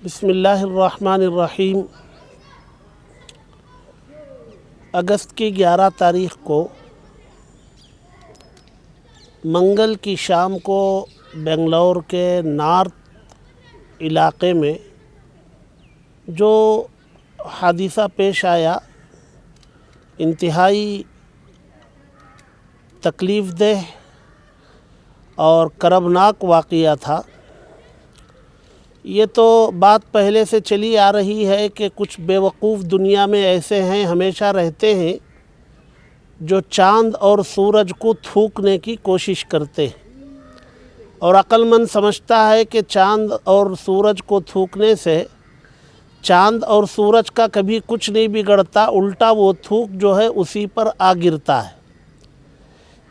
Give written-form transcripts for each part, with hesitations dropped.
بسم اللہ الرحمن الرحیم۔ اگست کی 11 تاریخ کو منگل کی شام کو بنگلور کے نارتھ علاقے میں جو حادثہ پیش آیا، انتہائی تکلیف دہ اور کربناک واقعہ تھا۔ یہ تو بات پہلے سے چلی آ رہی ہے کہ کچھ بیوقوف دنیا میں ایسے ہیں، ہمیشہ رہتے ہیں، جو چاند اور سورج کو تھوکنے کی کوشش کرتے ہیں، اور عقل مند سمجھتا ہے کہ چاند اور سورج کو تھوکنے سے چاند اور سورج کا کبھی کچھ نہیں بگڑتا، الٹا وہ تھوک جو ہے اسی پر آ گرتا ہے۔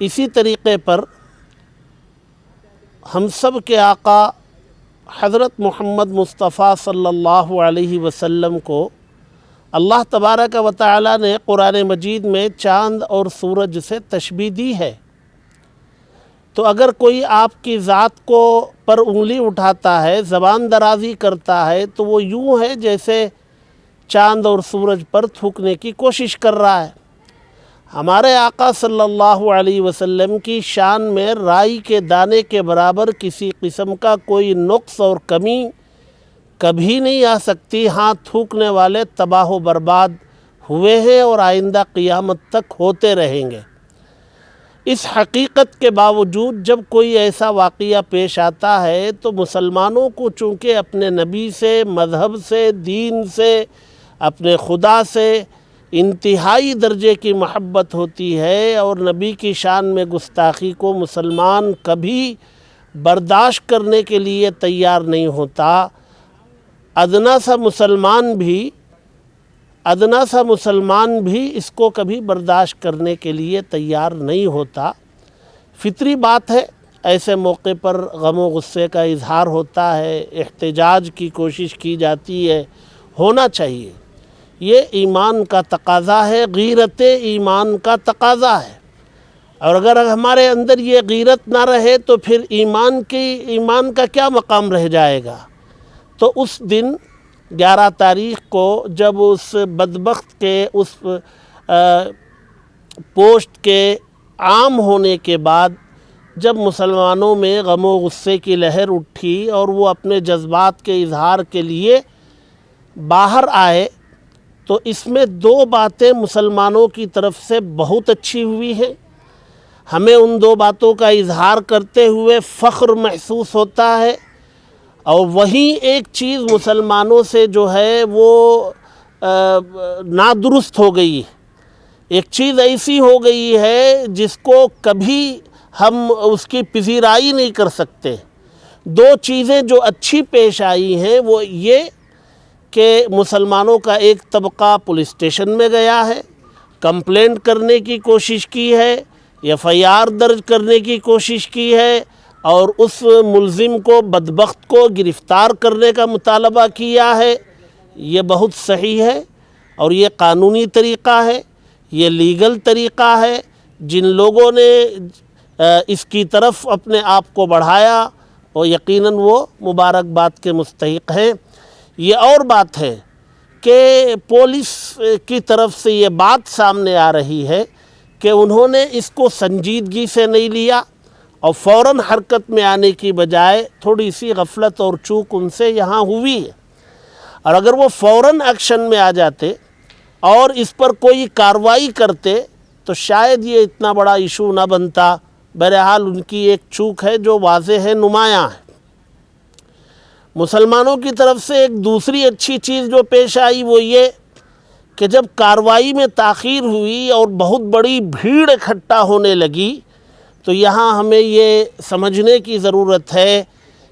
اسی طریقے پر ہم سب کے آقا حضرت محمد مصطفیٰ صلی اللہ علیہ وسلم کو اللہ تبارک و تعالی نے قرآن مجید میں چاند اور سورج سے تشبیہ دی ہے۔ تو اگر کوئی آپ کی ذات کو پر انگلی اٹھاتا ہے، زبان درازی کرتا ہے، تو وہ یوں ہے جیسے چاند اور سورج پر تھوکنے کی کوشش کر رہا ہے۔ ہمارے آقا صلی اللہ علیہ وسلم کی شان میں رائی کے دانے کے برابر کسی قسم کا کوئی نقص اور کمی کبھی نہیں آ سکتی۔ ہاں، تھوکنے والے تباہ و برباد ہوئے ہیں اور آئندہ قیامت تک ہوتے رہیں گے۔ اس حقیقت کے باوجود جب کوئی ایسا واقعہ پیش آتا ہے تو مسلمانوں کو چونکہ اپنے نبی سے، مذہب سے، دین سے، اپنے خدا سے انتہائی درجے کی محبت ہوتی ہے، اور نبی کی شان میں گستاخی کو مسلمان کبھی برداشت کرنے کے لیے تیار نہیں ہوتا۔ ادنا سا مسلمان بھی اس کو کبھی برداشت کرنے کے لیے تیار نہیں ہوتا۔ فطری بات ہے، ایسے موقع پر غم و غصے کا اظہار ہوتا ہے، احتجاج کی کوشش کی جاتی ہے، ہونا چاہیے۔ یہ ایمان کا تقاضا ہے، غیرت ایمان کا تقاضا ہے، اور اگر ہمارے اندر یہ غیرت نہ رہے تو پھر ایمان کا کیا مقام رہ جائے گا۔ تو اس دن 11 تاریخ کو جب اس بدبخت کے اس پوسٹ کے عام ہونے کے بعد جب مسلمانوں میں غم و غصے کی لہر اٹھی اور وہ اپنے جذبات کے اظہار کے لیے باہر آئے، تو اس میں 2 باتیں مسلمانوں کی طرف سے بہت اچھی ہوئی ہیں۔ ہمیں ان 2 باتوں کا اظہار کرتے ہوئے فخر محسوس ہوتا ہے، اور وہیں ایک چیز مسلمانوں سے جو ہے وہ نادرست ہو گئی ہے۔ ایک چیز ایسی ہو گئی ہے جس کو کبھی ہم اس کی پذیرائی نہیں کر سکتے۔ 2 چیزیں جو اچھی پیش آئی ہیں وہ یہ کہ مسلمانوں کا ایک طبقہ پولیس اسٹیشن میں گیا ہے، کمپلینٹ کرنے کی کوشش کی ہے، FIR درج کرنے کی کوشش کی ہے، اور اس ملزم کو، بدبخت کو گرفتار کرنے کا مطالبہ کیا ہے۔ یہ بہت صحیح ہے، اور یہ قانونی طریقہ ہے، یہ لیگل طریقہ ہے۔ جن لوگوں نے اس کی طرف اپنے آپ کو بڑھایا اور یقیناً وہ مبارکباد کے مستحق ہیں۔ یہ اور بات ہے کہ پولیس کی طرف سے یہ بات سامنے آ رہی ہے کہ انہوں نے اس کو سنجیدگی سے نہیں لیا، اور فوراً حرکت میں آنے کی بجائے تھوڑی سی غفلت اور چوک ان سے یہاں ہوئی ہے۔ اور اگر وہ فوراً ایکشن میں آ جاتے اور اس پر کوئی کارروائی کرتے تو شاید یہ اتنا بڑا ایشو نہ بنتا۔ بہرحال ان کی ایک چوک ہے جو واضح ہے، نمایاں ہے۔ مسلمانوں کی طرف سے ایک دوسری اچھی چیز جو پیش آئی وہ یہ کہ جب کارروائی میں تاخیر ہوئی اور بہت بڑی بھیڑ اکٹھا ہونے لگی، تو یہاں ہمیں یہ سمجھنے کی ضرورت ہے،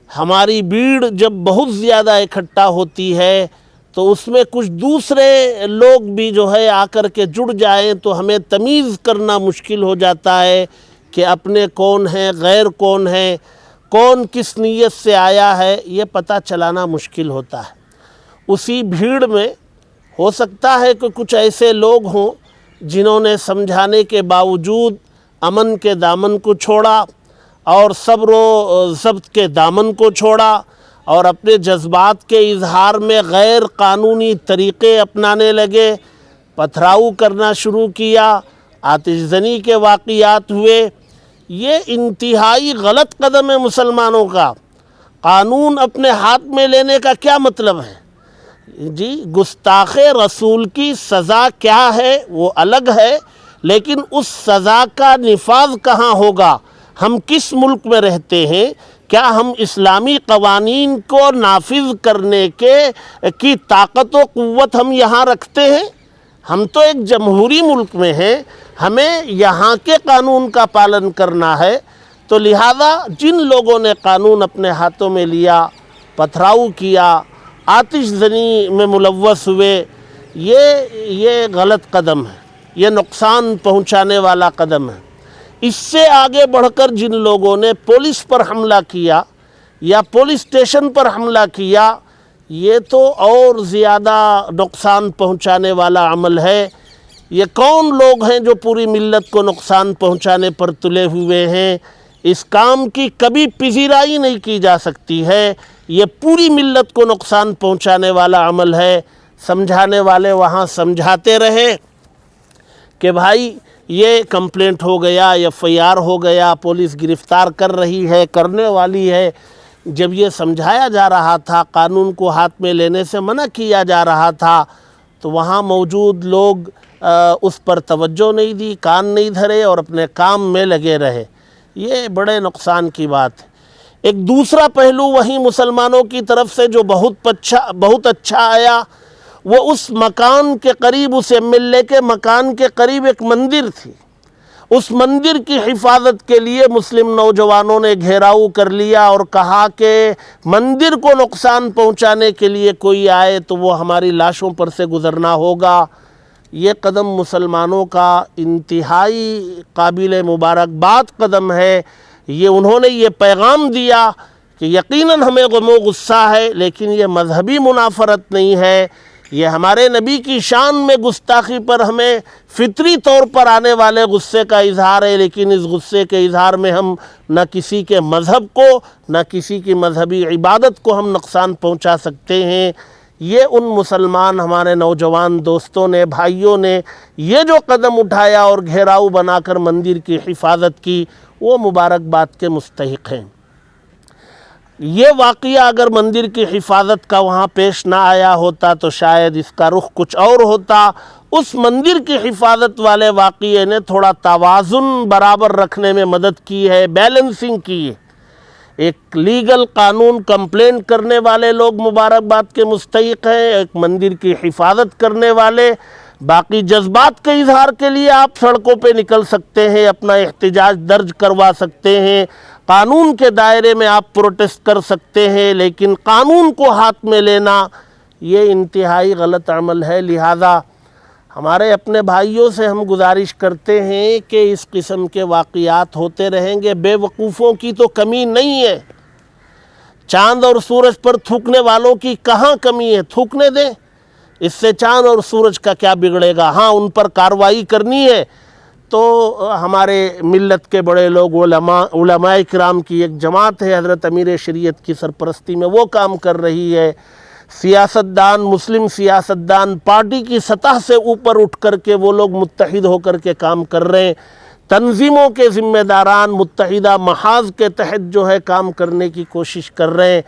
ہماری بھیڑ جب بہت زیادہ اکٹھا ہوتی ہے تو اس میں کچھ دوسرے لوگ بھی جو ہے آ کر کے جڑ جائیں تو ہمیں تمیز کرنا مشکل ہو جاتا ہے کہ اپنے کون ہیں، غیر کون ہیں، کون کس نیت سے آیا ہے، یہ پتہ چلانا مشکل ہوتا ہے۔ اسی بھیڑ میں ہو سکتا ہے کہ کچھ ایسے لوگ ہوں جنہوں نے سمجھانے کے باوجود امن کے دامن کو چھوڑا اور صبر و ضبط کے دامن کو چھوڑا، اور اپنے جذبات کے اظہار میں غیر قانونی طریقے اپنانے لگے، پتھراؤ کرنا شروع کیا، آتش زنی کے واقعات ہوئے۔ یہ انتہائی غلط قدم ہے مسلمانوں کا۔ قانون اپنے ہاتھ میں لینے کا کیا مطلب ہے؟ جی، گستاخ رسول کی سزا کیا ہے وہ الگ ہے، لیکن اس سزا کا نفاذ کہاں ہوگا؟ ہم کس ملک میں رہتے ہیں؟ کیا ہم اسلامی قوانین کو نافذ کرنے کی طاقت و قوت ہم یہاں رکھتے ہیں؟ ہم تو ایک جمہوری ملک میں ہیں، ہمیں یہاں کے قانون کا پالن کرنا ہے۔ تو لہذا جن لوگوں نے قانون اپنے ہاتھوں میں لیا، پتھراؤ کیا، آتش زنی میں ملوث ہوئے، یہ غلط قدم ہے، یہ نقصان پہنچانے والا قدم ہے۔ اس سے آگے بڑھ کر جن لوگوں نے پولیس پر حملہ کیا یا پولیس اسٹیشن پر حملہ کیا، یہ تو اور زیادہ نقصان پہنچانے والا عمل ہے۔ یہ کون لوگ ہیں جو پوری ملت کو نقصان پہنچانے پر تلے ہوئے ہیں؟ اس کام کی کبھی پذیرائی نہیں کی جا سکتی ہے۔ یہ پوری ملت کو نقصان پہنچانے والا عمل ہے۔ سمجھانے والے وہاں سمجھاتے رہے کہ بھائی یہ کمپلینٹ ہو گیا، FIR ہو گیا، پولیس گرفتار کر رہی ہے، کرنے والی ہے۔ جب یہ سمجھایا جا رہا تھا، قانون کو ہاتھ میں لینے سے منع کیا جا رہا تھا، تو وہاں موجود لوگ اس پر توجہ نہیں دی، کان نہیں دھرے اور اپنے کام میں لگے رہے۔ یہ بڑے نقصان کی بات ہے۔ ایک دوسرا پہلو وہیں مسلمانوں کی طرف سے جو بہت اچھا آیا، وہ اس مکان کے قریب، اس MLA کے مکان کے قریب ایک مندر تھی۔ اس مندر کی حفاظت کے لیے مسلم نوجوانوں نے گھیراؤ کر لیا اور کہا کہ مندر کو نقصان پہنچانے کے لیے کوئی آئے تو وہ ہماری لاشوں پر سے گزرنا ہوگا۔ یہ قدم مسلمانوں کا انتہائی قابل مبارکباد قدم ہے۔ یہ انہوں نے یہ پیغام دیا کہ یقیناً ہمیں غم و غصہ ہے، لیکن یہ مذہبی منافرت نہیں ہے، یہ ہمارے نبی کی شان میں گستاخی پر ہمیں فطری طور پر آنے والے غصے کا اظہار ہے، لیکن اس غصے کے اظہار میں ہم نہ کسی کے مذہب کو، نہ کسی کی مذہبی عبادت کو ہم نقصان پہنچا سکتے ہیں۔ یہ ان مسلمان ہمارے نوجوان دوستوں نے، بھائیوں نے یہ جو قدم اٹھایا اور گھیراؤ بنا کر مندر کی حفاظت کی، وہ مبارکباد کے مستحق ہیں۔ یہ واقعہ اگر مندر کی حفاظت کا وہاں پیش نہ آیا ہوتا تو شاید اس کا رخ کچھ اور ہوتا۔ اس مندر کی حفاظت والے واقعے نے تھوڑا توازن برابر رکھنے میں مدد کی ہے، بیلنسنگ کی ہے۔ ایک لیگل قانون کمپلینٹ کرنے والے لوگ مبارکباد کے مستحق ہیں، ایک مندر کی حفاظت کرنے والے۔ باقی جذبات کے اظہار کے لیے آپ سڑکوں پہ نکل سکتے ہیں، اپنا احتجاج درج کروا سکتے ہیں، قانون کے دائرے میں آپ پروٹیسٹ کر سکتے ہیں، لیکن قانون کو ہاتھ میں لینا یہ انتہائی غلط عمل ہے۔ لہذا ہمارے اپنے بھائیوں سے ہم گزارش کرتے ہیں کہ اس قسم کے واقعات ہوتے رہیں گے۔ بے وقوفوں کی تو کمی نہیں ہے، چاند اور سورج پر تھوکنے والوں کی کہاں کمی ہے؟ تھوکنے دیں، اس سے چاند اور سورج کا کیا بگڑے گا؟ ہاں، ان پر کارروائی کرنی ہے تو ہمارے ملت کے بڑے لوگ، علماء کرام کی ایک جماعت ہے حضرت امیر شریعت کی سرپرستی میں، وہ کام کر رہی ہے۔ سیاستدان، مسلم سیاستدان پارٹی کی سطح سے اوپر اٹھ کر کے وہ لوگ متحد ہو کر کے کام کر رہے ہیں۔ تنظیموں کے ذمہ داران متحدہ محاذ کے تحت جو ہے کام کرنے کی کوشش کر رہے ہیں۔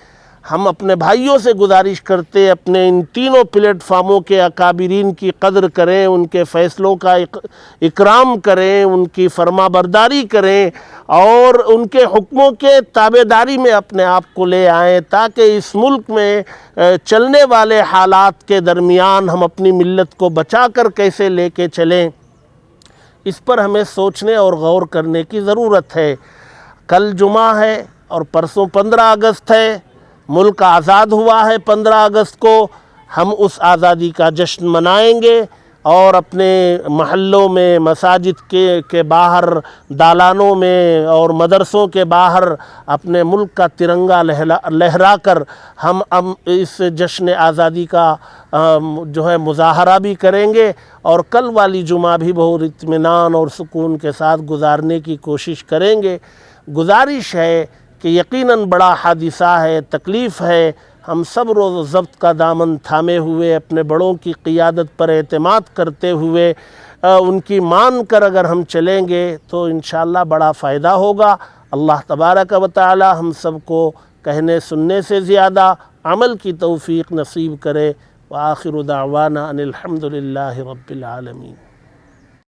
ہم اپنے بھائیوں سے گزارش کرتے اپنے ان تینوں پلیٹ فارموں کے اکابرین کی قدر کریں، ان کے فیصلوں کا اکرام کریں، ان کی فرما برداری کریں اور ان کے حکموں کے تابع داری میں اپنے آپ کو لے آئیں، تاکہ اس ملک میں چلنے والے حالات کے درمیان ہم اپنی ملت کو بچا کر کیسے لے کے چلیں، اس پر ہمیں سوچنے اور غور کرنے کی ضرورت ہے۔ کل جمعہ ہے اور پرسوں 15 اگست ہے، ملک آزاد ہوا ہے 15 اگست کو۔ ہم اس آزادی کا جشن منائیں گے اور اپنے محلوں میں، مساجد کے باہر، دالانوں میں اور مدرسوں کے باہر اپنے ملک کا ترنگا لہرا کر ہم اس جشن آزادی کا جو ہے مظاہرہ بھی کریں گے، اور کل والی جمعہ بھی بہت اطمینان اور سکون کے ساتھ گزارنے کی کوشش کریں گے۔ گزارش ہے کہ یقیناً بڑا حادثہ ہے، تکلیف ہے، ہم صبر و ضبط کا دامن تھامے ہوئے اپنے بڑوں کی قیادت پر اعتماد کرتے ہوئے ان کی مان کر اگر ہم چلیں گے تو انشاءاللہ بڑا فائدہ ہوگا۔ اللہ تبارک و تعالی ہم سب کو کہنے سننے سے زیادہ عمل کی توفیق نصیب کرے۔ وآخر دعوانا ان الحمد للہ رب العالمین۔